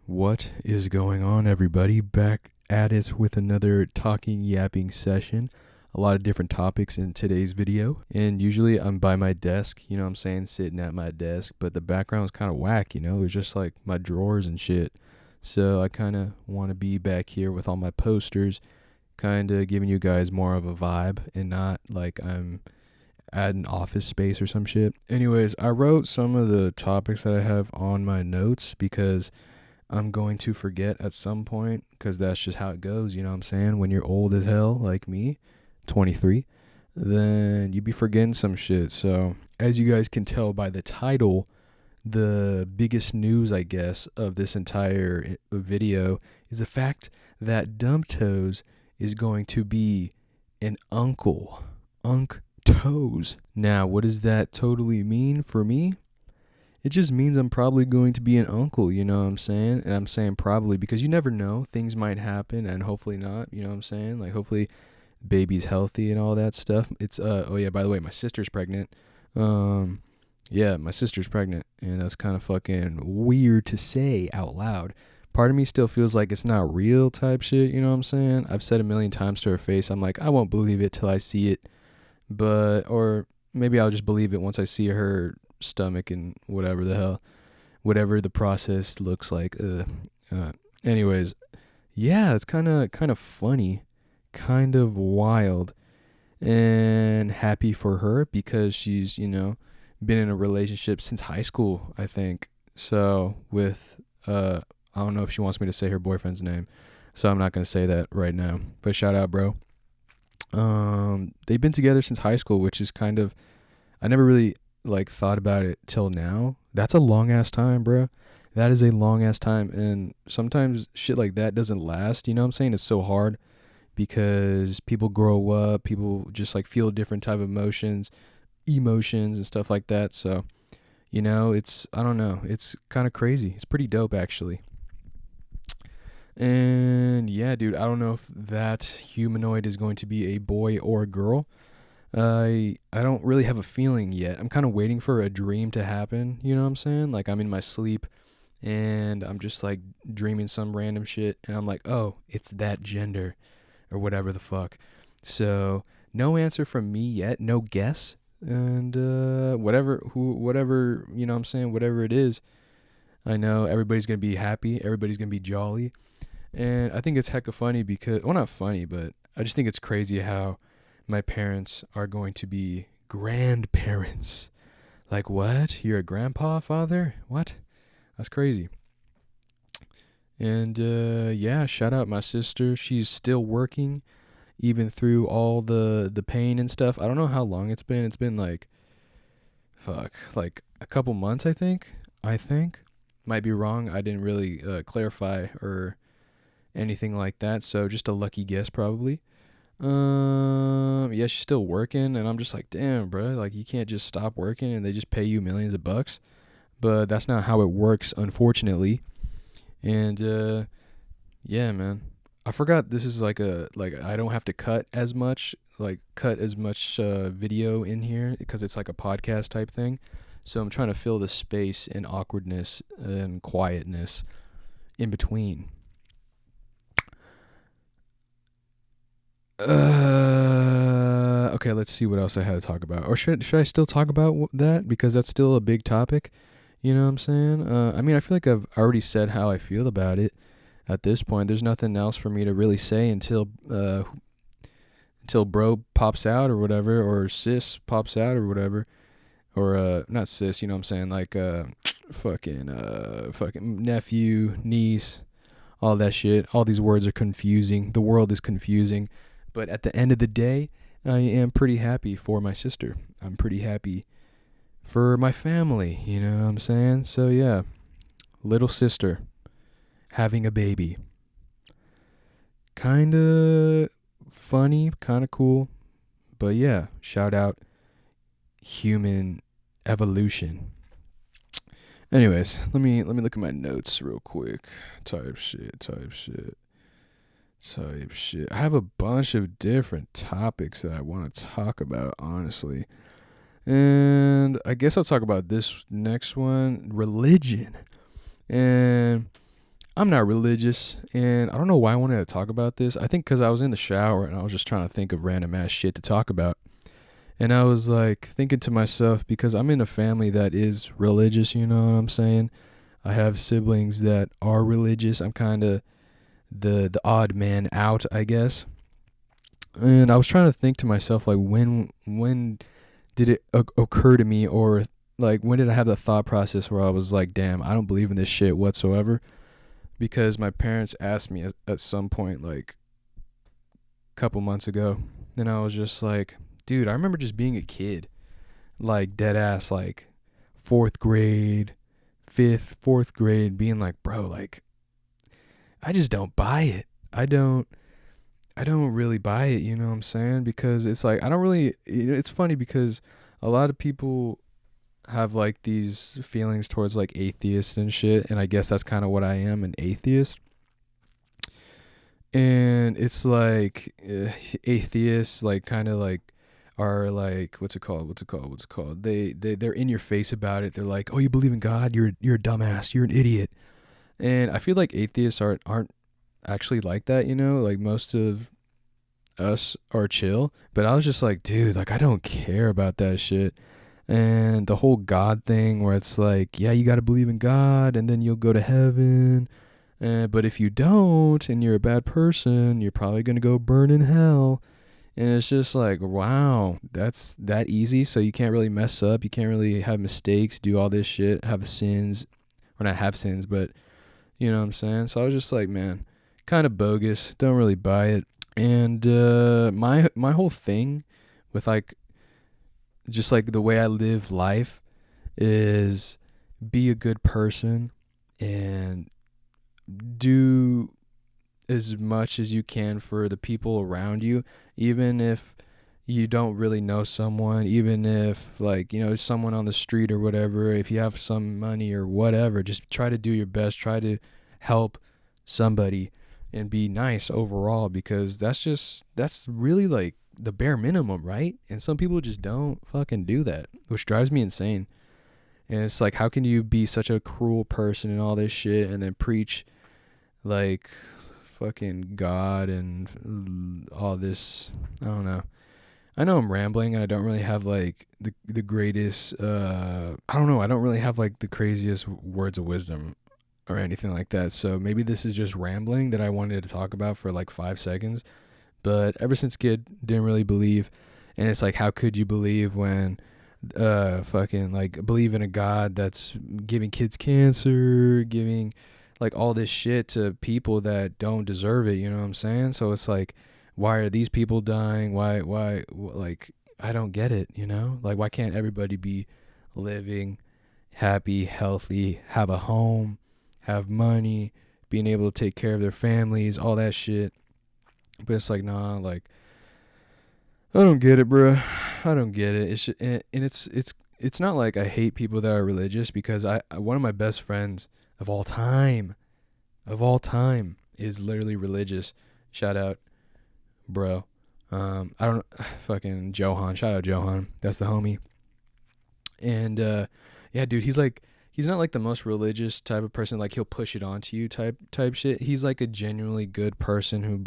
What is going on, everybody? Back at it with another talking, yapping session. A lot of different topics in today's video. And usually I'm by my desk, you know what I'm saying, sitting at my desk. But the background is kind of whack, you know? It's just like my drawers and shit. So I kind of want to be back here with all my posters, kind of giving you guys more of a vibe and not like I'm at an office space or some shit. Anyways, I wrote some of the topics that I have on my notes because I'm going to forget at some point because that's just how it goes, you know what I'm saying? When you're old as hell, like me, 23, then you be forgetting some shit. So, as you guys can tell by the title, the biggest news, I guess, of this entire video is the fact that Dumb Toes is going to be an uncle. Unk Toes. Now, what does that totally mean for me? It just means I'm probably going to be an uncle, you know what I'm saying? And I'm saying probably because you never know. Things might happen and hopefully not, you know what I'm saying? Like hopefully baby's healthy and all that stuff. It's oh yeah, by the way, my sister's pregnant. Yeah, my sister's pregnant and that's kind of fucking weird to say out loud. Part of me still feels like it's not real type shit, you know what I'm saying? I've said a million times to her face, I'm like, I won't believe it till I see it. Or maybe I'll just believe it once I see her stomach and whatever the hell, whatever the process looks like. Anyways, yeah, it's kind of funny, kind of wild, and happy for her because she's been in a relationship since high school, I think. So with I don't know if she wants me to say her boyfriend's name, so I'm not gonna say that right now. But shout out, bro. They've been together since high school, which is kind of, I never really like thought about it till now. That's a long ass time, bro. That is a long ass time, and sometimes shit like that doesn't last. You know what I'm saying? It's so hard because people grow up, people just like feel different type of emotions and stuff like that. So, it's, I don't know, it's kind of crazy. It's pretty dope actually. And yeah, dude, I don't know if that humanoid is going to be a boy or a girl. I don't really have a feeling yet. I'm kind of waiting for a dream to happen, you know what I'm saying? Like I'm in my sleep and I'm just like dreaming some random shit and I'm like, "Oh, it's that gender," or whatever the fuck. So, no answer from me yet, no guess. And whatever, you know what I'm saying, whatever it is, I know everybody's going to be happy, everybody's going to be jolly. And I think it's hecka funny because, well, not funny, but I just think it's crazy how my parents are going to be grandparents. Like, what? You're a grandpa, father? What? That's crazy. And yeah, shout out my sister. She's still working, even through all the pain and stuff. I don't know how long it's been. It's been like, like a couple months, I think. Might be wrong. I didn't really clarify or anything like that. So just a lucky guess, probably. Yeah, she's still working, and I'm just like, damn, bro, like you can't just stop working and they just pay you millions of bucks. But that's not how it works, unfortunately. And yeah, man, I forgot this is like I don't have to cut as much video in here because it's like a podcast type thing. So I'm trying to fill the space and awkwardness and quietness in between. Okay, let's see what else I had to talk about. Or should I still talk about that? Because that's still a big topic. You know what I'm saying? I mean, I feel like I've already said how I feel about it at this point. There's nothing else for me to really say until bro pops out or whatever, or sis pops out or whatever. Or not sis, you know what I'm saying? Like fucking nephew, niece, all that shit. All these words are confusing. The world is confusing. But at the end of the day, I am pretty happy for my sister. I'm pretty happy for my family, you know what I'm saying? So yeah, little sister having a baby. Kinda funny, kinda cool. But yeah, shout out human evolution. Anyways, let me look at my notes real quick. Type shit. I have a bunch of different topics that I want to talk about, honestly. And I guess I'll talk about this next one, religion. And I'm not religious, and I don't know why I wanted to talk about this. I think because I was in the shower and I was just trying to think of random ass shit to talk about. And I was like thinking to myself, because I'm in a family that is religious, you know what I'm saying? I have siblings that are religious. I'm kind of the odd man out, I guess. And I was trying to think to myself, like, when did it occur to me, or like when did I have that thought process where I was like, damn, I don't believe in this shit whatsoever? Because my parents asked me at some point, like a couple months ago, and I was just like, dude, I remember just being a kid, like dead ass, like fourth grade, fourth grade, being like, bro, like I just don't buy it. I don't really buy it, you know what I'm saying? Because it's like I don't really it's funny because a lot of people have like these feelings towards like atheists and shit, and I guess that's kind of what I am, an atheist. And it's like atheists like kind of like are like they're in your face about it. They're like, "Oh, you believe in God? You're a dumbass. You're an idiot." And I feel like atheists aren't actually like that, you know? Like most of us are chill, but I was just like, dude, like I don't care about that shit. And the whole God thing where it's like, yeah, you got to believe in God and then you'll go to heaven. But if you don't and you're a bad person, you're probably going to go burn in hell. And it's just like, wow, that's that easy. So you can't really mess up. You can't really have mistakes, do all this shit, have sins, or not have sins, but you know what I'm saying? So I was just like, man, kind of bogus. Don't really buy it. And my whole thing with like just like the way I live life is be a good person and do as much as you can for the people around you, even if you don't really know someone, even if like, you know, someone on the street or whatever, if you have some money or whatever, just try to do your best, try to help somebody and be nice overall, because that's really like the bare minimum, right? And some people just don't fucking do that, which drives me insane. And it's like, how can you be such a cruel person and all this shit and then preach like fucking God and all this? I don't know. I know I'm rambling and I don't really have like the greatest I don't know, I don't really have like the craziest words of wisdom or anything like that. So maybe this is just rambling that I wanted to talk about for like 5 seconds. But ever since kid, didn't really believe. And it's like, how could you believe when fucking like believe in a God that's giving kids cancer, giving like all this shit to people that don't deserve it, you know what I'm saying? So it's like, why are these people dying? Why like I don't get it, you know? Like why can't everybody be living happy, healthy, have a home, have money, being able to take care of their families, all that shit? But it's like, nah, like I don't get it, bro. I don't get it. It's just, and it's not like I hate people that are religious, because I one of my best friends of all time, is literally religious. Shout out, bro. I don't fucking Johan. Shout out Johan. That's the homie. And yeah, dude, he's not like the most religious type of person. Like he'll push it onto you type shit. He's like a genuinely good person who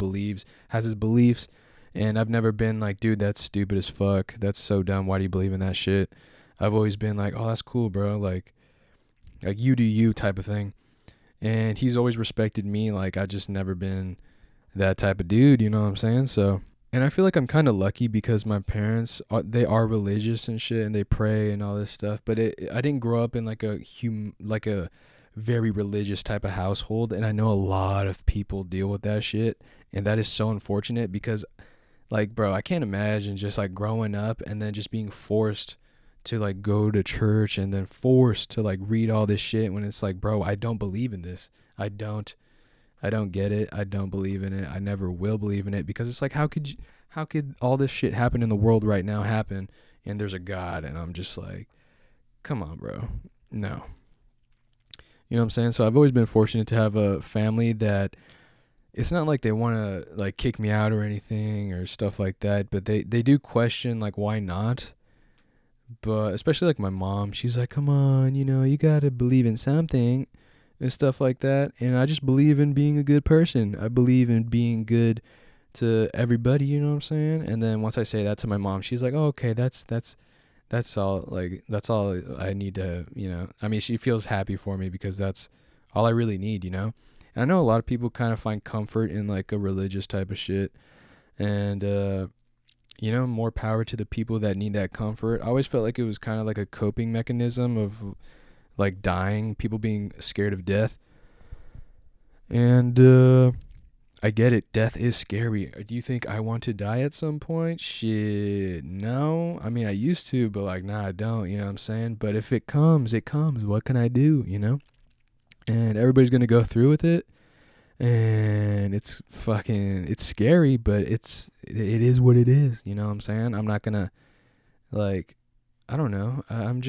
has his beliefs. And I've never been like, dude, that's stupid as fuck. That's so dumb. Why do you believe in that shit? I've always been like, oh, that's cool, bro. Like you do you type of thing. And he's always respected me. Like I just never been that type of dude. You know what I'm saying? So, and I feel like I'm kind of lucky because my parents they are religious and shit, and they pray and all this stuff. But I didn't grow up in like a very religious type of household, and I know a lot of people deal with that shit, and that is so unfortunate because, like, bro, I can't imagine just like growing up and then just being forced to like go to church and then forced to like read all this shit when it's like, bro, I don't believe in this. I don't get it. I don't believe in it. I never will believe in it, because it's like, how could all this shit happen in the world right now happen and there's a God? And I'm just like, come on, bro. No. You know what I'm saying? So I've always been fortunate to have a family that it's not like they want to like kick me out or anything or stuff like that, but they do question like, why not? But especially like my mom, she's like, come on, you know, you got to believe in something. and stuff like that. And I just believe in being a good person. I believe in being good to everybody, you know what I'm saying? And then once I say that to my mom, she's like, "Oh, okay, that's all, like that's all I need to, I mean, she feels happy for me because that's all I really need, And I know a lot of people kind of find comfort in like a religious type of shit, and more power to the people that need that comfort. I always felt like it was kind of like a coping mechanism of like dying, people being scared of death. And I get it. Death is scary. Do you think I want to die at some point? Shit, no. I mean, I used to, but like, nah, I don't. You know what I'm saying? But if it comes, it comes. What can I do? And everybody's gonna go through with it. And it's scary, but it is what it is. You know what I'm saying? I'm not gonna, like, I don't know. I'm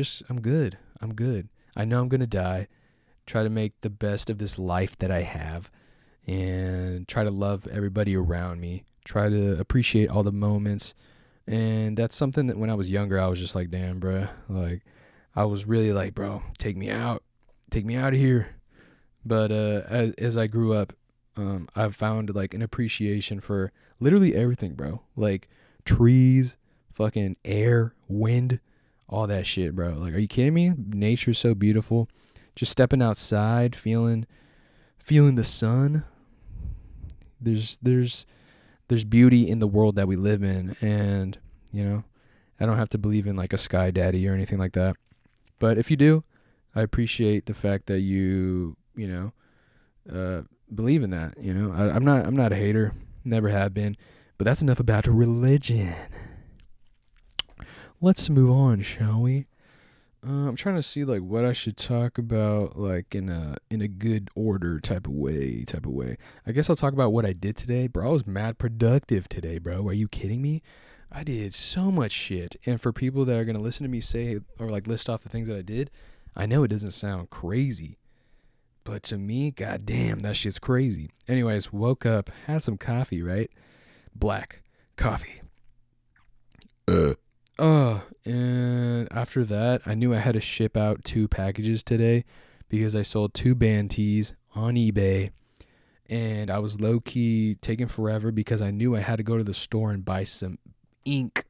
good. I'm good. I know I'm gonna die. Try to make the best of this life that I have, and try to love everybody around me. Try to appreciate all the moments. And that's something that when I was younger, I was just like, damn, bro. Like, I was really like, bro, take me out of here. But as I grew up, I've found like an appreciation for literally everything, bro. Like trees, fucking air, wind, all that shit, bro. Like, are you kidding me? Nature's so beautiful. Just stepping outside, feeling the sun. There's beauty in the world that we live in, and I don't have to believe in like a sky daddy or anything like that. But if you do, I appreciate the fact that you believe in that. I'm not a hater, never have been. But that's enough about religion. Let's move on, shall we? I'm trying to see like what I should talk about, like in a good order type of way. I guess I'll talk about what I did today, bro. I was mad productive today, bro. Are you kidding me? I did so much shit, and for people that are gonna listen to me say or like list off the things that I did, I know it doesn't sound crazy, but to me, goddamn, that shit's crazy. Anyways, woke up, had some coffee, right? Black coffee. And after that, I knew I had to ship out 2 packages today because I sold 2 band tees on eBay, and I was low-key taking forever because I knew I had to go to the store and buy some ink,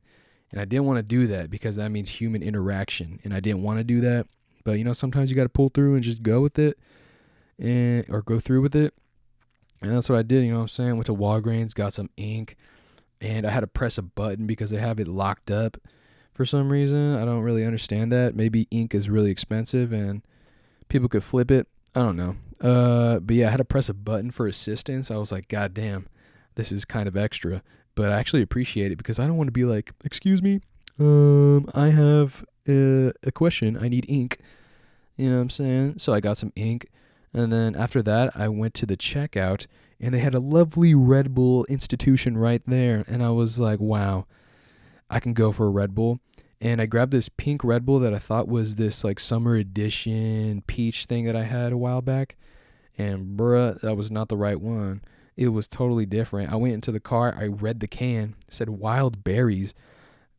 and I didn't want to do that because that means human interaction, and I didn't want to do that. But sometimes you got to pull through and just go with it, or go through with it, and that's what I did. You know what I'm saying? Went to Walgreens, got some ink, and I had to press a button because they have it locked up for some reason. I don't really understand that. Maybe ink is really expensive and people could flip it. I don't know. But yeah, I had to press a button for assistance. I was like, God damn, this is kind of extra. But I actually appreciate it because I don't want to be like, excuse me, I have a question. I need ink. You know what I'm saying? So I got some ink. And then after that, I went to the checkout, and they had a lovely Red Bull institution right there. And I was like, wow, I can go for a Red Bull. And I grabbed this pink Red Bull that I thought was this like summer edition peach thing that I had a while back. And bruh, that was not the right one. It was totally different. I went into the car, I read the can, it said wild berries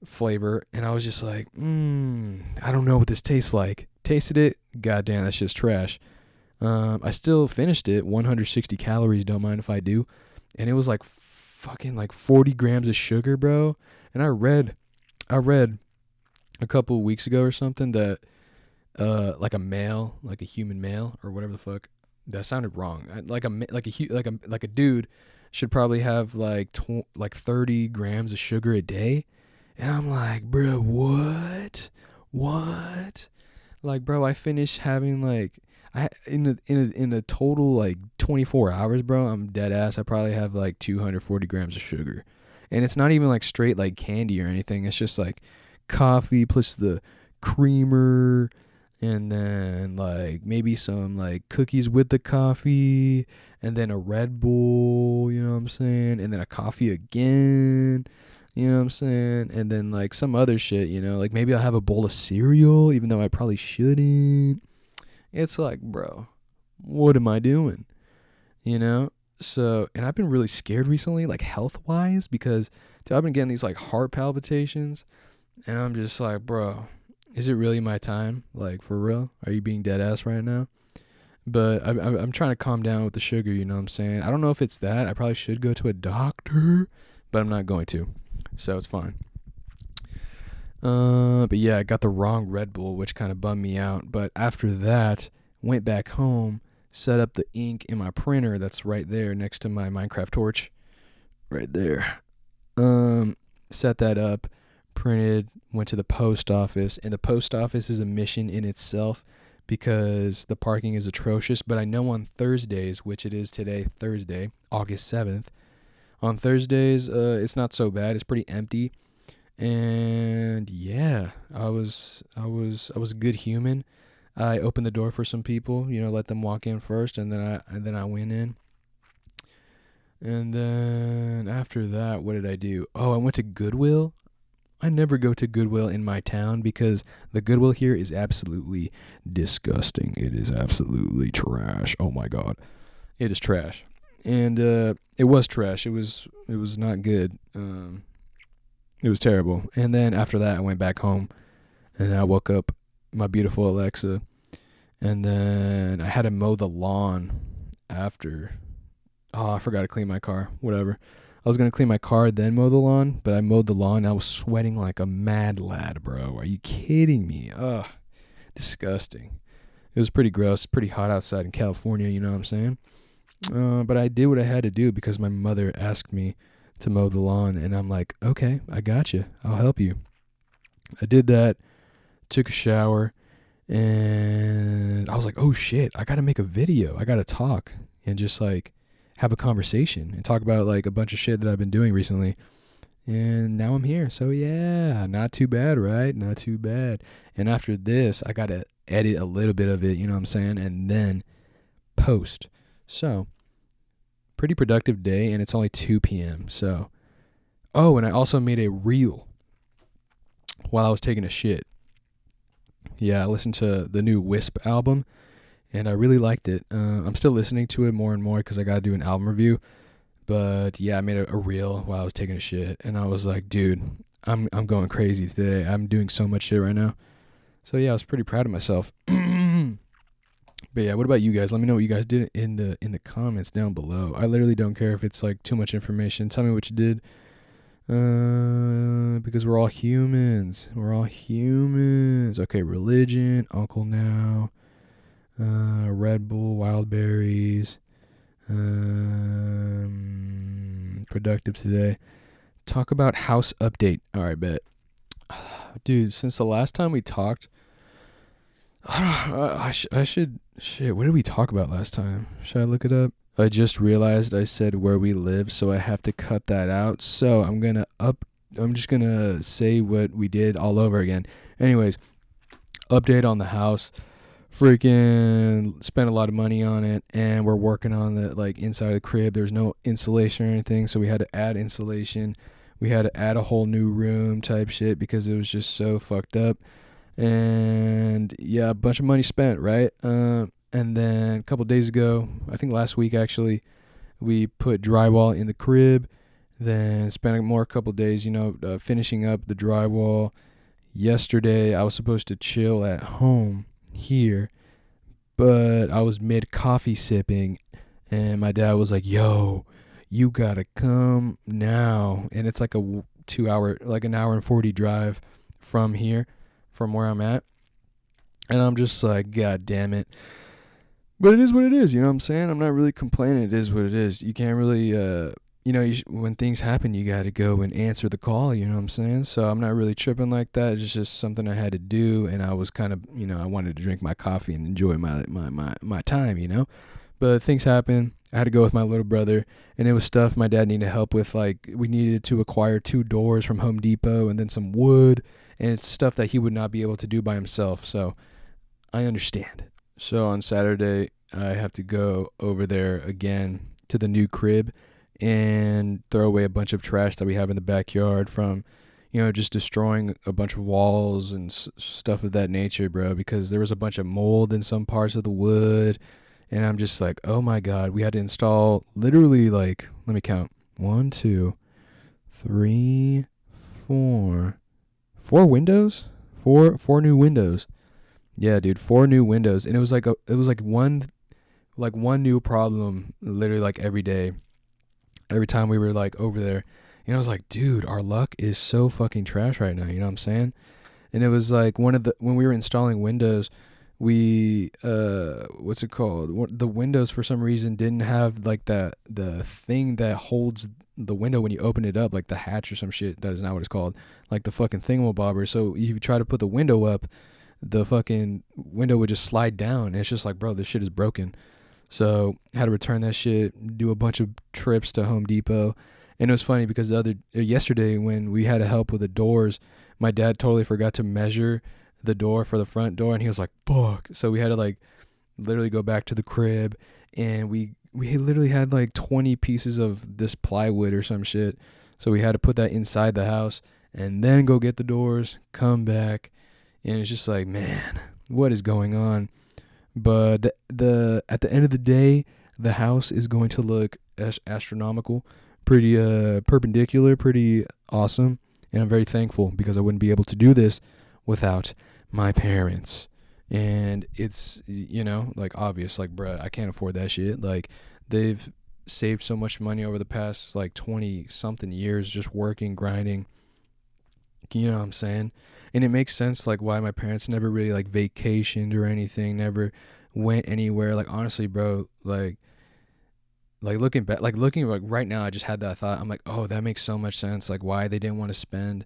flavor, and I was just like, I don't know what this tastes like. Tasted it, goddamn, that's just trash. I still finished it, 160 calories, don't mind if I do. And it was like fucking like 40 grams of sugar, bro. And I read a couple of weeks ago or something that like a male, like a human male or whatever the fuck, that sounded wrong. Like a dude should probably have like 30 grams of sugar a day. And I'm like, bro, what? Like, bro, I finished having like in a total like 24 hours, bro. I'm dead ass. I probably have like 240 grams of sugar, and it's not even like straight like candy or anything. It's just like coffee plus the creamer, and then like maybe some like cookies with the coffee, and then a Red Bull, you know what I'm saying, and then a coffee again, you know what I'm saying, and then like some other shit, like maybe I'll have a bowl of cereal, even though I probably shouldn't. It's like, bro, what am I doing? So, and I've been really scared recently, like health-wise, because I've been getting these like heart palpitations, and I'm just like, bro, is it really my time? Like, for real? Are you being dead ass right now? But I'm trying to calm down with the sugar, you know what I'm saying? I don't know if it's that. I probably should go to a doctor, but I'm not going to. So it's fine. But yeah, I got the wrong Red Bull, which kind of bummed me out. But after that, went back home, set up the ink in my printer that's right there next to my Minecraft torch. Right there. Set that up, printed, went to the post office, and the post office is a mission in itself because the parking is atrocious. But I know on Thursdays, which it is today, Thursday, August 7th, on Thursdays, it's not so bad. It's pretty empty. And yeah, I was a good human. I opened the door for some people, let them walk in first, and then I went in. And then after that, what did I do? Oh, I went to Goodwill. I never go to Goodwill in my town because the Goodwill here is absolutely disgusting. It is absolutely trash. Oh my god. It is trash. And it was trash. It was not good. It was terrible. And then after that, I went back home and I woke up my beautiful Alexa. And then I had to mow the lawn after. Oh, I forgot to clean my car. Whatever. I was going to clean my car, then mow the lawn, but I mowed the lawn. I was sweating like a mad lad, bro. Are you kidding me? Ugh. Disgusting. It was pretty gross. Pretty hot outside in California, you know what I'm saying? But I did what I had to do because my mother asked me to mow the lawn, and I'm like, okay, I got you. I'll help you. I did that, took a shower, and I was like, oh shit, I got to make a video. I got to talk and just like have a conversation and talk about like a bunch of shit that I've been doing recently. And now I'm here. So yeah, not too bad, right? Not too bad. And after this, I got to edit a little bit of it, you know what I'm saying? And then post. So pretty productive day, and it's only 2 p.m. So, oh, and I also made a reel while I was taking a shit. Yeah, I listened to the new Wisp album, and I really liked it. I'm still listening to it more and more because I got to do an album review. But yeah, I made a reel while I was taking a shit, and I was like, dude, I'm going crazy today. I'm doing so much shit right now. So yeah, I was pretty proud of myself. But yeah, what about you guys? Let me know what you guys did in the comments down below. I literally don't care if it's like too much information. Tell me what you did. Because we're all humans. We're all humans. Okay, religion, Uncle Now, Red Bull, wild berries, productive today. Talk about house update. All right, bet. Dude, since the last time we talked, I should. Shit, what did we talk about last time? Should I look it up? I just realized I said where we live, so I have to cut that out. So I'm just gonna say what we did all over again. Anyways, update on the house. Freaking spent a lot of money on it, and we're working on the like inside of the crib. There's no insulation or anything, so we had to add insulation. We had to add a whole new room type shit because it was just so fucked up. And yeah, a bunch of money spent, right? And then a couple days ago, I think last week actually, we put drywall in the crib. Then spent a couple days, finishing up the drywall. Yesterday, I was supposed to chill at home here, but I was mid coffee sipping, and my dad was like, "Yo, you gotta come now." And it's like an hour and 40 drive from here, from where I'm at. And I'm just like, God damn it. But it is what it is, you know what I'm saying? I'm not really complaining. It is what it is. You can't really, when things happen, you got to go and answer the call, you know what I'm saying? So I'm not really tripping like that. It's just something I had to do, and I was kind of, I wanted to drink my coffee and enjoy my time, But things happen. I had to go with my little brother, and it was stuff my dad needed help with. Like, we needed to acquire 2 doors from Home Depot and then some wood, and it's stuff that he would not be able to do by himself. So I understand. So on Saturday, I have to go over there again to the new crib and throw away a bunch of trash that we have in the backyard from, just destroying a bunch of walls and stuff of that nature, bro, because there was a bunch of mold in some parts of the wood. And I'm just like, oh my God, we had to install literally like, let me count. 1, 2, 3, 4. 4 windows? 4 new windows. Yeah, dude, 4 new windows. And it was like one like one new problem literally like every day, every time we were like over there. I was like, dude, our luck is so fucking trash right now. You know what I'm saying? And it was like when we were installing Windows, we what's it called? The Windows for some reason didn't have like the thing that holds the window when you open it up, like the hatch or some shit. That is not what it's called. Like the fucking thingamabobber. So if you try to put the window up, the fucking window would just slide down. And it's just like, bro, this shit is broken. So I had to return that shit, do a bunch of trips to Home Depot. And it was funny because yesterday when we had to help with the doors, my dad totally forgot to measure the door for the front door, and he was like, fuck. So we had to like literally go back to the crib, and we literally had like 20 pieces of this plywood or some shit. So we had to put that inside the house and then go get the doors, come back, and it's just like, man, what is going on? But the at the end of the day, the house is going to look astronomical, pretty perpendicular, pretty awesome, and I'm very thankful because I wouldn't be able to do this without my parents. And it's, like obvious, like, bruh, I can't afford that shit. Like, they've saved so much money over the past like 20 something years just working, grinding. You know what I'm saying? And it makes sense like why my parents never really like vacationed or anything, never went anywhere. Like honestly, bro, looking back, looking like right now, I just had that thought. I'm like, oh, that makes so much sense. Like why they didn't want to spend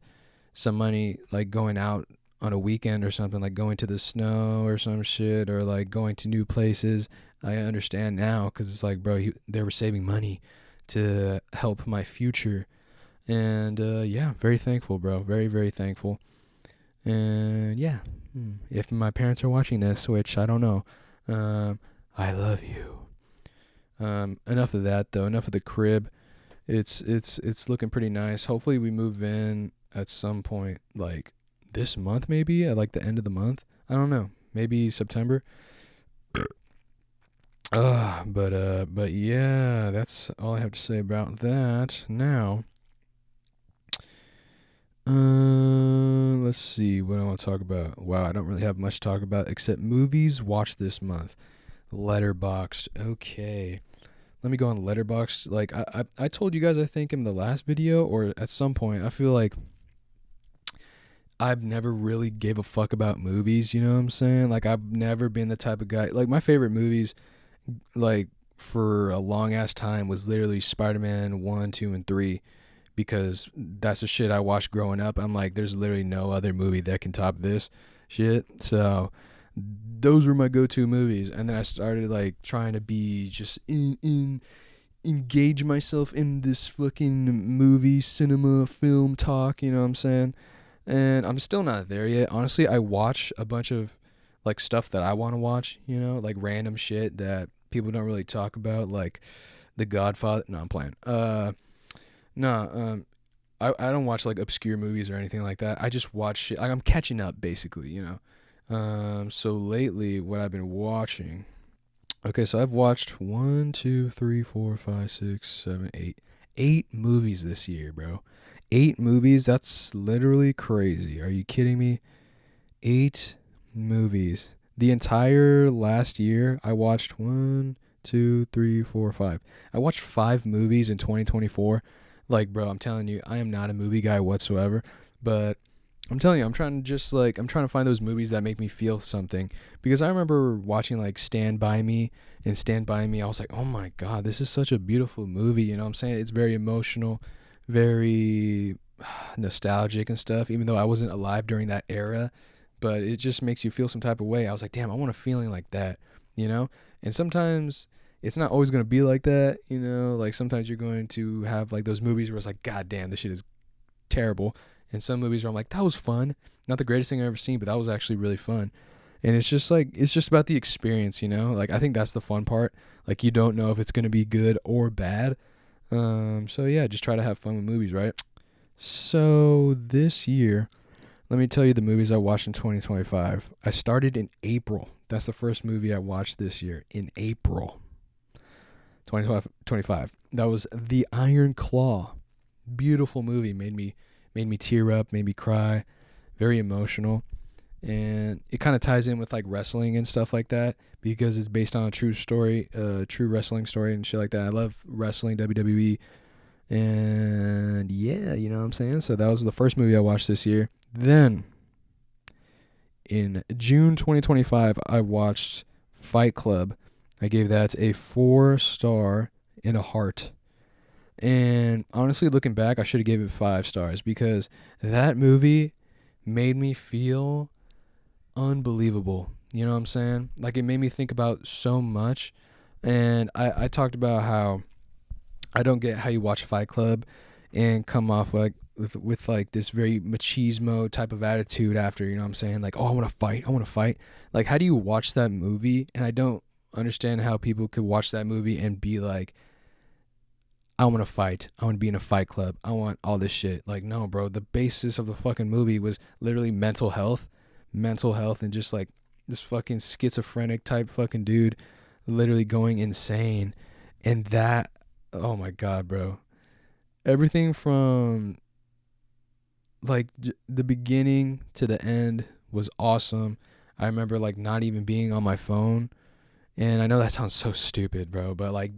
some money like going out on a weekend or something, like going to the snow or some shit, or like going to new places. I understand now because it's like, bro, they were saving money to help my future. And yeah, very thankful, bro. Very, very thankful. And yeah, if my parents are watching this, which I don't know, I love you. Enough of that though. Enough of the crib. It's looking pretty nice. Hopefully we move in at some point, like this month, maybe at like the end of the month. I don't know. Maybe September. But yeah, that's all I have to say about that. Now, let's see what I want to talk about. Wow, I don't really have much to talk about except movies watched this month. Letterboxd. Okay. Let me go on Letterboxd. Like I told you guys, I think in the last video or at some point, I feel like I've never really gave a fuck about movies, you know what I'm saying? Like I've never been the type of guy, like my favorite movies, like for a long ass time was literally Spider-Man 1, 2, and 3, because that's the shit I watched growing up. I'm like, there's literally no other movie that can top this shit. So those were my go-to movies. And then I started like trying to be just engage myself in this fucking movie, cinema, film talk, you know what I'm saying? And I'm still not there yet. Honestly, I watch a bunch of like stuff that I want to watch, like random shit that people don't really talk about, like The Godfather. No, I'm playing. I don't watch like obscure movies or anything like that. I just watch shit. Like, I'm catching up basically, So lately, what I've been watching. Okay, so I've watched 1, 2, 3, 4, 5, 6, 7, 8. 8 movies this year, bro. 8 movies. That's literally crazy. Are you kidding me? 8 movies. The entire last year, I watched 1, 2, 3, 4, 5. I watched 5 movies in 2024. Like, bro, I'm telling you, I am not a movie guy whatsoever. But I'm telling you, I'm trying to find those movies that make me feel something. Because I remember watching like Stand By Me, and Stand By Me, I was like, oh my God, this is such a beautiful movie. You know what I'm saying? It's very emotional, very nostalgic and stuff, even though I wasn't alive during that era. But it just makes you feel some type of way. I was like, damn, I want a feeling like that, And sometimes it's not always going to be like that, Like sometimes you're going to have like those movies where it's like, God damn, this shit is terrible. And some movies where I'm like, that was fun. Not the greatest thing I've ever seen, but that was actually really fun. And it's just about the experience, Like I think that's the fun part. Like you don't know if it's going to be good or bad. So yeah, just try to have fun with movies, right? So this year, let me tell you the movies I watched in 2025. I started in April. That's the first movie I watched this year, in April 2025. That was The Iron Claw. Beautiful movie. Made me tear up, made me cry. Very emotional. and it kind of ties in with like wrestling and stuff like that because it's based on a true story, true wrestling story and shit like that. I love wrestling, WWE, and yeah, you know what I'm saying? So that was the first movie I watched this year. Then in June 2025, I watched Fight Club. I gave that a 4 star and a heart. And honestly, looking back, I should have gave it 5 stars because that movie made me feel unbelievable. You know what I'm saying? Like, it made me think about so much. And I talked about how I don't get how you watch Fight Club and come off like with like this very machismo type of attitude after, you know what I'm saying? Like, oh, I want to fight. I want to fight. Like, how do you watch that movie? And I don't understand how people could watch that movie and be like, I want to fight. I want to be in a fight club. I want all this shit. Like, no, bro. The basis of the fucking movie was literally mental health, and just like this fucking schizophrenic type fucking dude literally going insane. And that, oh my God, bro. Everything from like the beginning to the end was awesome. I remember like not even being on my phone. And I know that sounds so stupid, bro, but like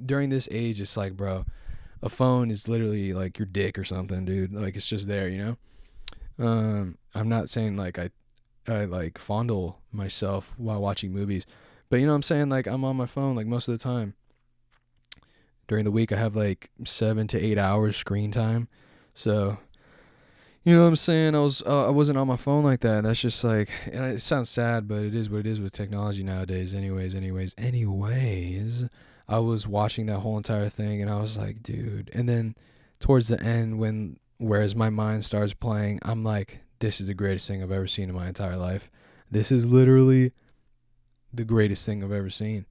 during this age, it's like, bro, a phone is literally like your dick or something, dude. Like, it's just there, you know? I'm not saying like I like fondle myself while watching movies, but you know what I'm saying? Like, I'm on my phone like most of the time. During the week, I have like 7 to 8 hours screen time. So, you know what I'm saying? I wasn't on my phone like that. That's just like, and it sounds sad, but it is what it is with technology nowadays. Anyways, I was watching that whole entire thing, and I was like, dude. And then towards the end, whereas my mind starts playing, I'm like, this is the greatest thing I've ever seen in my entire life. This is literally the greatest thing I've ever seen.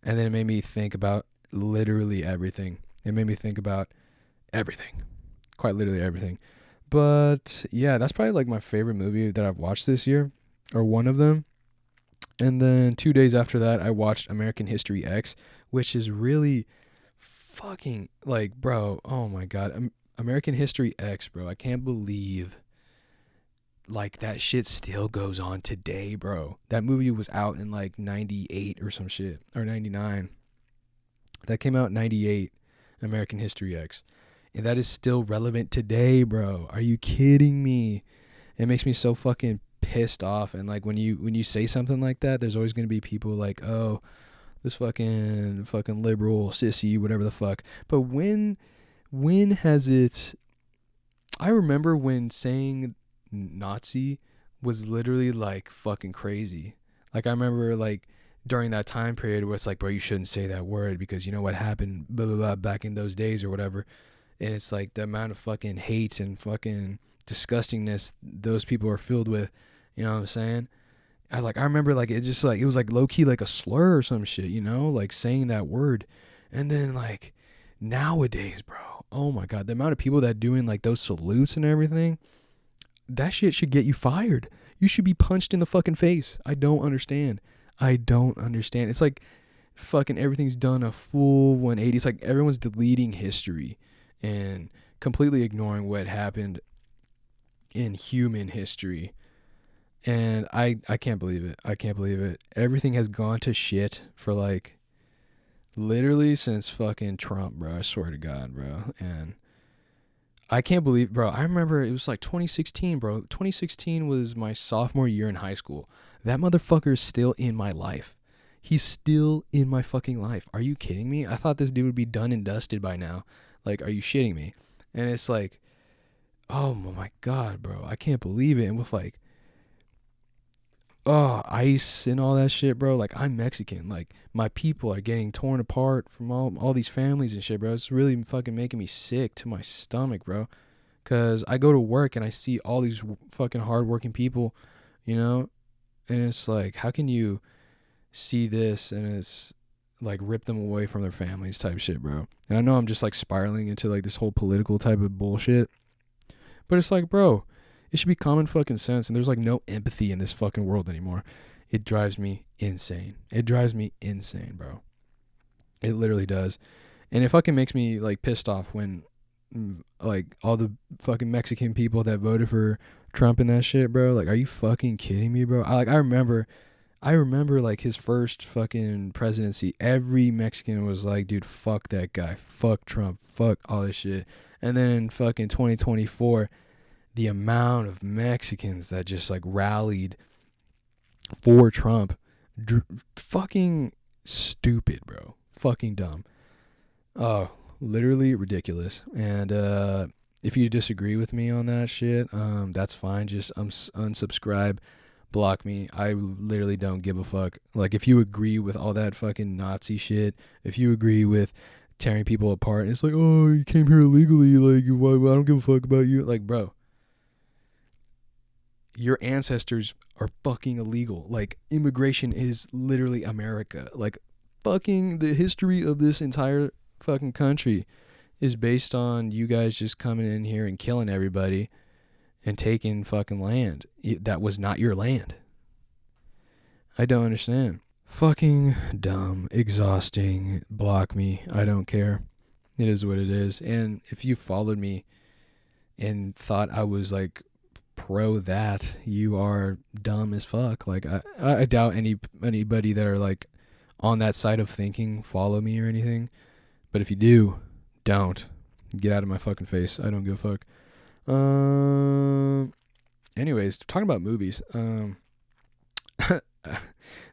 And then it made me think about literally everything. It made me think about everything, quite literally everything. But yeah, that's probably like my favorite movie that I've watched this year, or one of them. And then 2 days after that, I watched American History X, which is really fucking like, bro, oh my God. American History X, bro. I can't believe like that shit still goes on today, bro. That movie was out in like 98 or some shit, or 99. That came out in 98, American History X. And that is still relevant today, bro. Are you kidding me? It makes me so fucking pissed off. And like when you say something like that, there's always gonna be people like, oh, this fucking liberal sissy, whatever the fuck. But when has it? I remember when saying Nazi was literally like fucking crazy. Like, I remember like during that time period where it's like, bro, you shouldn't say that word because you know what happened, blah blah blah, back in those days or whatever. And it's like the amount of fucking hate and fucking disgustingness those people are filled with. You know what I'm saying? I remember like it just like, it was like low key like a slur or some shit, you know, like saying that word. And then like nowadays, bro, oh my God, the amount of people that doing like those salutes and everything, that shit should get you fired. You should be punched in the fucking face. I don't understand. It's like fucking everything's done a full 180. It's like everyone's deleting history and completely ignoring what happened in human history. And I can't believe it. Everything has gone to shit for like literally since fucking Trump, bro. I swear to God, bro. And I can't believe, bro. I remember it was like 2016, bro. 2016 was my sophomore year in high school. That motherfucker is still in my life. He's still in my fucking life. Are you kidding me? I thought this dude would be done and dusted by now. Like, are you shitting me? And it's like, oh my God, bro. I can't believe it. And with like, oh, ICE and all that shit, bro. Like, I'm Mexican. Like, my people are getting torn apart from all these families and shit, bro. It's really fucking making me sick to my stomach, bro. Because I go to work and I see all these fucking hardworking people, you know? And it's like, how can you see this and it's like rip them away from their families type shit, bro? And I know I'm just like spiraling into like this whole political type of bullshit. But it's like, bro, it should be common fucking sense. And there's like no empathy in this fucking world anymore. It drives me insane. Bro. It literally does. And it fucking makes me like pissed off when like all the fucking Mexican people that voted for Trump and that shit, bro. Like, are you fucking kidding me, bro? I remember like his first fucking presidency. Every Mexican was like, dude, fuck that guy, fuck Trump, fuck all this shit. And then in fucking 2024, the amount of Mexicans that just like rallied for Trump, fucking stupid, bro. Fucking dumb. Oh, literally ridiculous. And if you disagree with me on that shit, that's fine. Just unsubscribe, block me. I literally don't give a fuck. Like, if you agree with all that fucking Nazi shit, if you agree with tearing people apart, and it's like, oh, you came here illegally, like, why, I don't give a fuck about you. Like, bro, your ancestors are fucking illegal. Like, immigration is literally America. Like, fucking the history of this entire fucking country is based on you guys just coming in here and killing everybody and taking fucking land that was not your land. I don't understand. Fucking dumb, exhausting, block me. I don't care. It is what it is. And if you followed me and thought I was like pro that, you are dumb as fuck. Like, I doubt anybody that are like on that side of thinking follow me or anything. But if you do, don't. Get out of my fucking face. I don't give a fuck. Anyways, talking about movies. The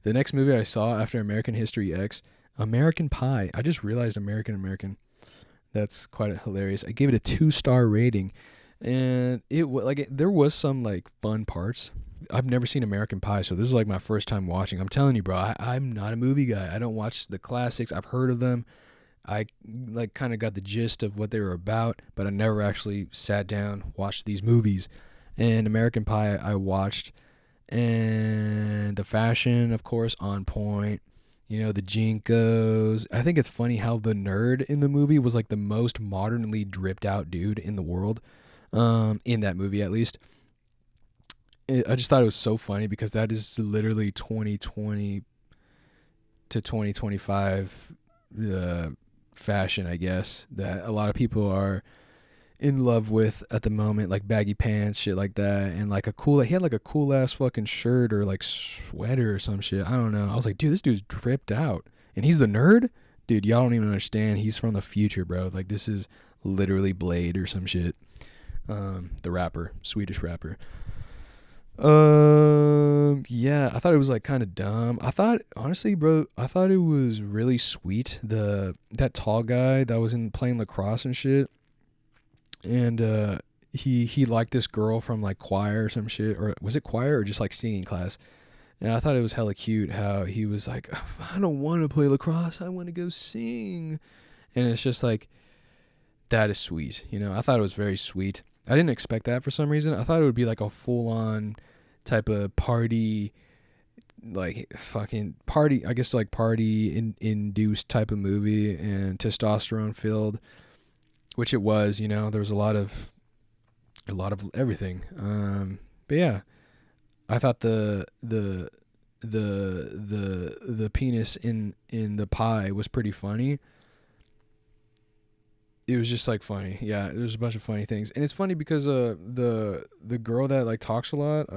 next movie I saw after American History X, American Pie. I just realized American. That's quite hilarious. I gave it a 2-star rating, and there was some like fun parts. I've never seen American Pie, so this is like my first time watching. I'm telling you, bro, I'm not a movie guy. I don't watch the classics. I've heard of them. I like kind of got the gist of what they were about, but I never actually sat down, watched these movies. And American Pie I watched, and the fashion, of course, on point. You know, the Jinkos. I think it's funny how the nerd in the movie was like the most modernly dripped out dude in the world, in that movie at least. I just thought it was so funny because that is literally 2020 to 2025 fashion, I guess, that a lot of people are in love with at the moment, like baggy pants, shit like that, and like he had like a cool ass fucking shirt or like sweater or some shit. I don't know. I was like, dude, this dude's dripped out, and he's the nerd, dude. Y'all don't even understand. He's from the future, bro. Like, this is literally Blade or some shit. The rapper, Swedish rapper. Yeah, I thought it was like kind of dumb. I thought, honestly, bro, I thought it was really sweet. That tall guy that was in playing lacrosse and shit, and he liked this girl from like choir or some shit, or was it choir or just like singing class? And I thought it was hella cute how he was like, I don't want to play lacrosse, I want to go sing, and it's just like, that is sweet. You know, I thought it was very sweet. I didn't expect that for some reason. I thought it would be like a full-on type of party, like fucking party, I guess like party induced type of movie and testosterone filled, which it was. You know, there was a lot of everything. But yeah, I thought the penis in the pie was pretty funny. It was just like funny. Yeah, there's a bunch of funny things. And it's funny because the girl that like talks a lot,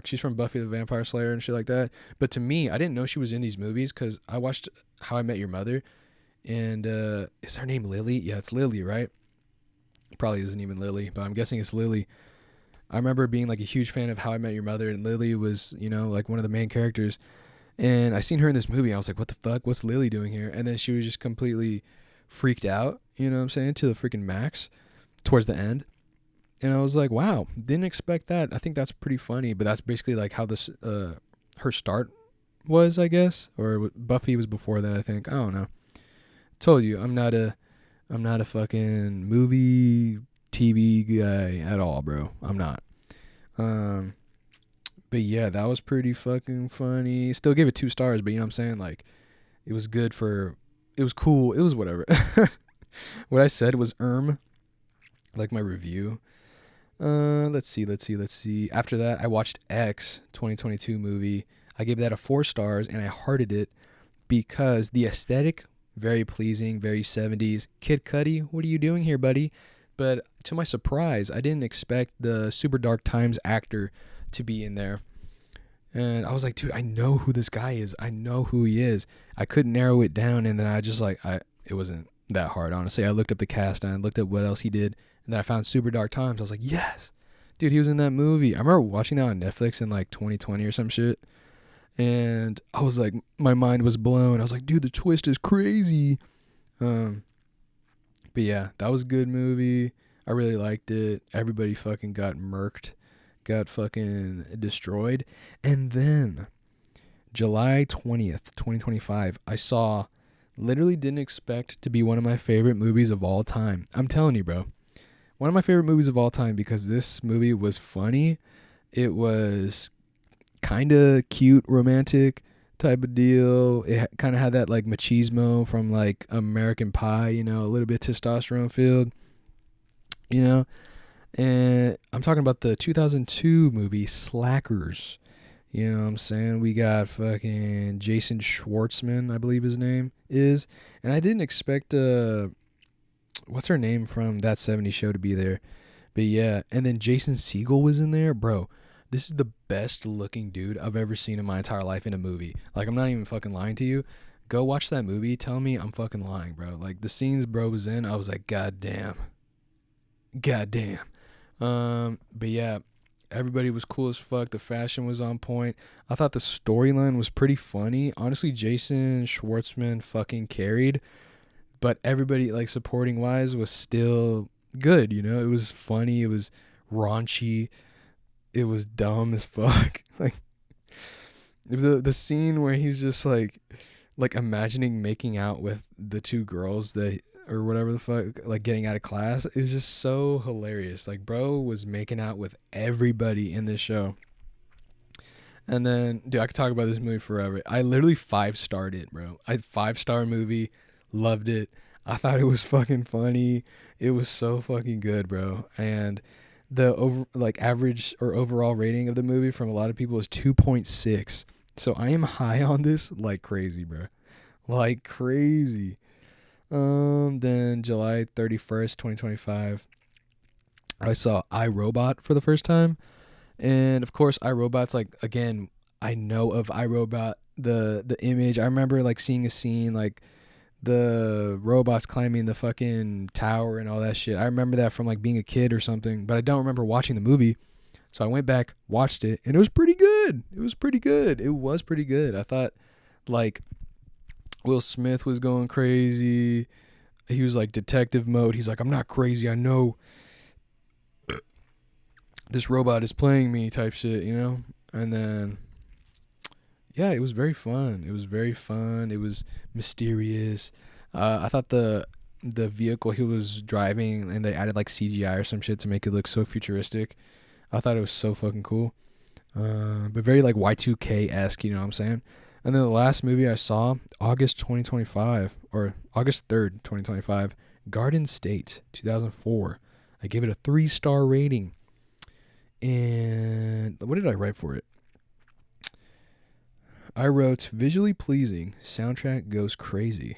she's from Buffy the Vampire Slayer and shit like that. But to me, I didn't know she was in these movies because I watched How I Met Your Mother, and is her name Lily? Yeah, it's Lily, right? Probably isn't even Lily, but I'm guessing it's Lily. I remember being like a huge fan of How I Met Your Mother, and Lily was, you know, like one of the main characters. And I seen her in this movie. I was like, what the fuck? What's Lily doing here? And then she was just completely freaked out, you know what I'm saying, to the freaking max towards the end. And I was like, wow, didn't expect that. I think that's pretty funny, but that's basically like how this her start was, I guess, or Buffy was before that, I think. I don't know. Told you, I'm not a fucking movie TV guy at all, bro. I'm not. But yeah, that was pretty fucking funny. Still give it 2 stars, but you know what I'm saying? Like, it was good for, it was cool. It was whatever. What I said was like my review. Let's see. After that, I watched X 2022 movie. I gave that a 4 stars, and I hearted it because the aesthetic very pleasing, very 70s. Kid Cudi, what are you doing here, buddy? But to my surprise, I didn't expect the Super Dark Times actor to be in there. And I was like, dude, I know who this guy is. I know who he is. I couldn't narrow it down, and then it wasn't that hard, honestly. I looked up the cast and I looked at what else he did, and then I found Super Dark Times. I was like, yes, dude, he was in that movie. I remember watching that on Netflix in like 2020 or some shit, and I was like, my mind was blown. I was like, dude, the twist is crazy. But yeah, that was a good movie. I really liked it. Everybody fucking got murked, got fucking destroyed. And then July 20th, 2025, I saw, literally didn't expect to be one of my favorite movies of all time. I'm telling you, bro. One of my favorite movies of all time, because this movie was funny. It was kind of cute, romantic type of deal. It kind of had that like machismo from like American Pie, a little bit testosterone filled, and I'm talking about the 2002 movie Slackers. You know what I'm saying? We got fucking Jason Schwartzman, I believe his name is, and I didn't expect what's her name from That 70s Show to be there, but yeah. And then Jason Segel was in there, bro. This is the best looking dude I've ever seen in my entire life in a movie. Like, I'm not even fucking lying to you. Go watch that movie. Tell me I'm fucking lying, bro. Like, the scenes bro was in, I was like, God damn. But yeah, everybody was cool as fuck. The fashion was on point. I thought the storyline was pretty funny. Honestly, Jason Schwartzman fucking carried. But everybody, like, supporting wise, was still good, It was funny. It was raunchy. It was dumb as fuck. Like, the scene where he's just like imagining making out with the two girls that, or whatever the fuck, like getting out of class, is just so hilarious. Like, bro was making out with everybody in this show. And then, dude, I could talk about this movie forever. I literally 5-starred it, bro. 5-star movie, loved it. I thought it was fucking funny. It was so fucking good, bro. And the average or overall rating of the movie from a lot of people is 2.6. So I am high on this like crazy, bro. Like crazy. Then July 31st, 2025, I saw iRobot for the first time. And of course, iRobot's like, again, I know of iRobot, the image. I remember like seeing a scene like the robots climbing the fucking tower and all that shit. I remember that from like being a kid or something, but I don't remember watching the movie. So I went back, watched it, and it was pretty good. It was pretty good. I thought like Will Smith was going crazy. He was like detective mode. He's like, I'm not crazy. I know this robot is playing me type shit, And then, yeah, it was very fun. It was mysterious. I thought the vehicle he was driving, and they added like CGI or some shit to make it look so futuristic. I thought it was so fucking cool. But very like Y2K-esque, you know what I'm saying? And then the last movie I saw, August 2025, or August 3rd, 2025, Garden State, 2004. I gave it a 3-star rating. And what did I write for it? I wrote, visually pleasing, soundtrack goes crazy.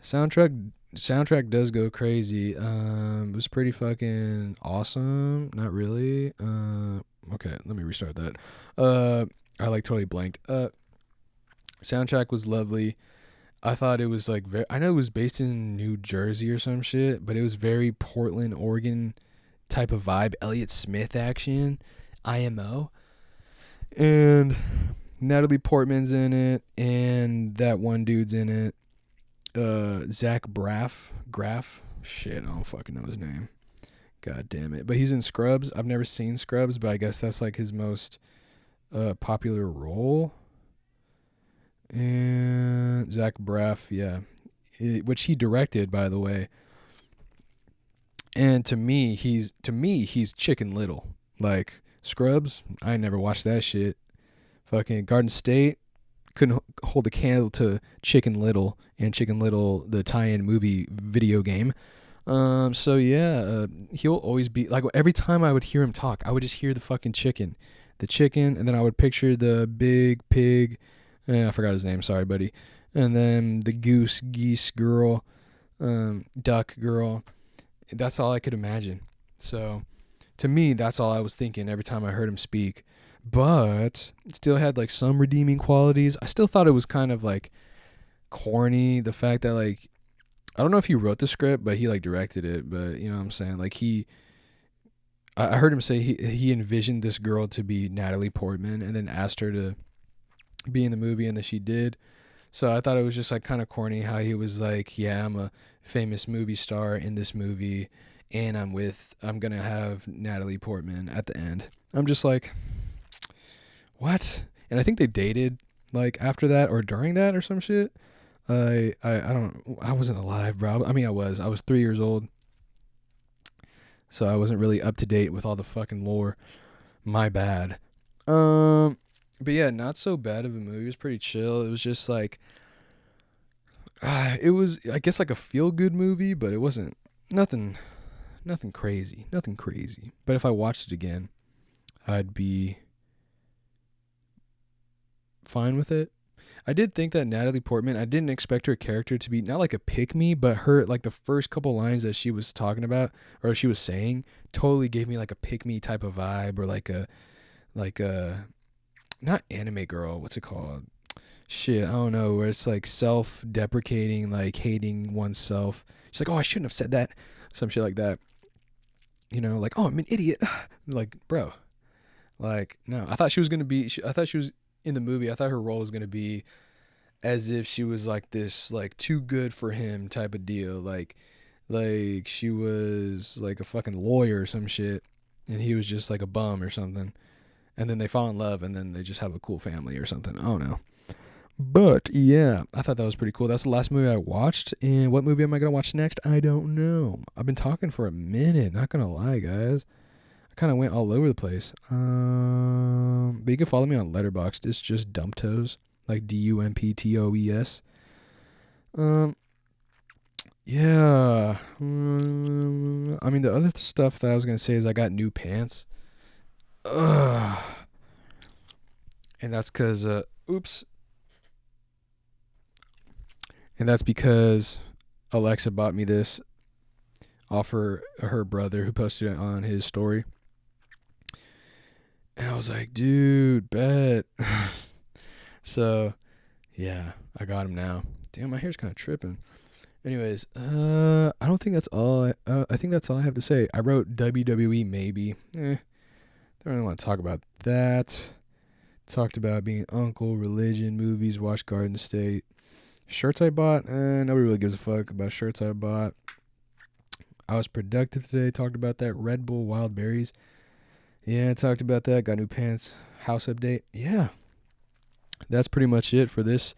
Soundtrack does go crazy. It was pretty fucking awesome. Not really. Okay, let me restart that. I like totally blanked. Soundtrack was lovely. I thought it was like I know it was based in New Jersey or some shit, but it was very Portland, Oregon type of vibe. Elliott Smith action, IMO, and Natalie Portman's in it, and that one dude's in it. Zach Graff. Shit, I don't fucking know his name. God damn it. But he's in Scrubs. I've never seen Scrubs, but I guess that's like his most popular role. And Zach Braff, yeah. Which he directed, by the way. And to me, he's Chicken Little. Like, Scrubs, I never watched that shit. Fucking Garden State, couldn't hold a candle to Chicken Little, and Chicken Little, the tie-in movie video game. So yeah, he'll always be like, every time I would hear him talk, I would just hear the fucking chicken, and then I would picture the big pig. I forgot his name. Sorry, buddy. And then the geese girl, duck girl. That's all I could imagine. So to me, that's all I was thinking every time I heard him speak. But it still had like some redeeming qualities. I still thought it was kind of like corny. The fact that like, I don't know if he wrote the script, but he like directed it. But you know what I'm saying? Like I heard him say he envisioned this girl to be Natalie Portman and then asked her to be in the movie, and then she did. So I thought it was just like kind of corny how he was like, yeah, I'm a famous movie star in this movie, and I'm gonna have Natalie Portman at the end. I'm just like, what? And I think they dated like after that or during that or some shit. I wasn't alive, bro. I mean, I was 3 years old, so I wasn't really up to date with all the fucking lore. My bad. But yeah, not so bad of a movie. It was pretty chill. It was just like, it was, I guess, like a feel good movie, but it wasn't nothing crazy, nothing crazy. But if I watched it again, I'd be fine with it. I did think that Natalie Portman, I didn't expect her character to be not like a pick me, but her, like the first couple lines that she was talking about or she was saying totally gave me like a pick me type of vibe, or like a, not anime girl, what's it called? Shit, I don't know, where it's like self-deprecating, like hating oneself. She's like, oh, I shouldn't have said that. Some shit like that. You know, like, oh, I'm an idiot. Like, bro, like, no. I thought she was in the movie, I thought her role was going to be as if she was like this, like too good for him type of deal. Like she was like a fucking lawyer or some shit, and he was just like a bum or something. And then they fall in love, and then they just have a cool family or something. I don't know. But yeah, I thought that was pretty cool. That's the last movie I watched. And what movie am I going to watch next? I don't know. I've been talking for a minute. Not going to lie, guys. I kind of went all over the place. But you can follow me on Letterboxd. It's just Dumptoes. Like Dumptoes. Yeah. I mean, the other stuff that I was going to say is I got new pants. Ugh. And that's because, oops. And that's because Alexa bought me this off her brother, who posted it on his story. And I was like, dude, bet. So, yeah, I got him now. Damn, my hair's kind of tripping. Anyways, I don't think that's all. I think that's all I have to say. I wrote WWE maybe. Don't really want to talk about that. Talked about being uncle, religion, movies, watched Garden State. Shirts I bought, nobody really gives a fuck about shirts I bought. I was productive today. Talked about that. Red Bull Wild Berries. Yeah, I talked about that. Got new pants. House update. Yeah. That's pretty much it for this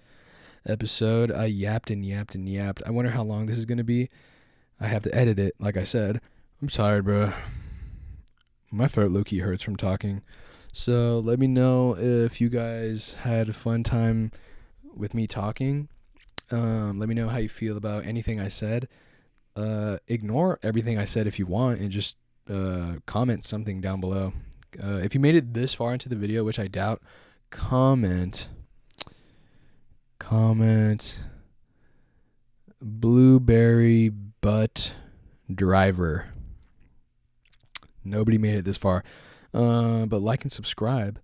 episode. I yapped and yapped and yapped. I wonder how long this is going to be. I have to edit it, like I said. I'm tired, bro. My throat low-key hurts from talking. So let me know if you guys had a fun time with me talking. Let me know how you feel about anything I said. Ignore everything I said if you want, and just comment something down below. If you made it this far into the video, which I doubt, comment blueberry butt driver. Nobody made it this far. But like and subscribe.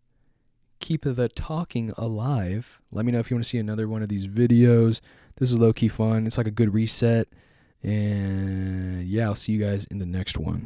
Keep the talking alive. Let me know if you want to see another one of these videos. This is low-key fun. It's like a good reset. And yeah, I'll see you guys in the next one.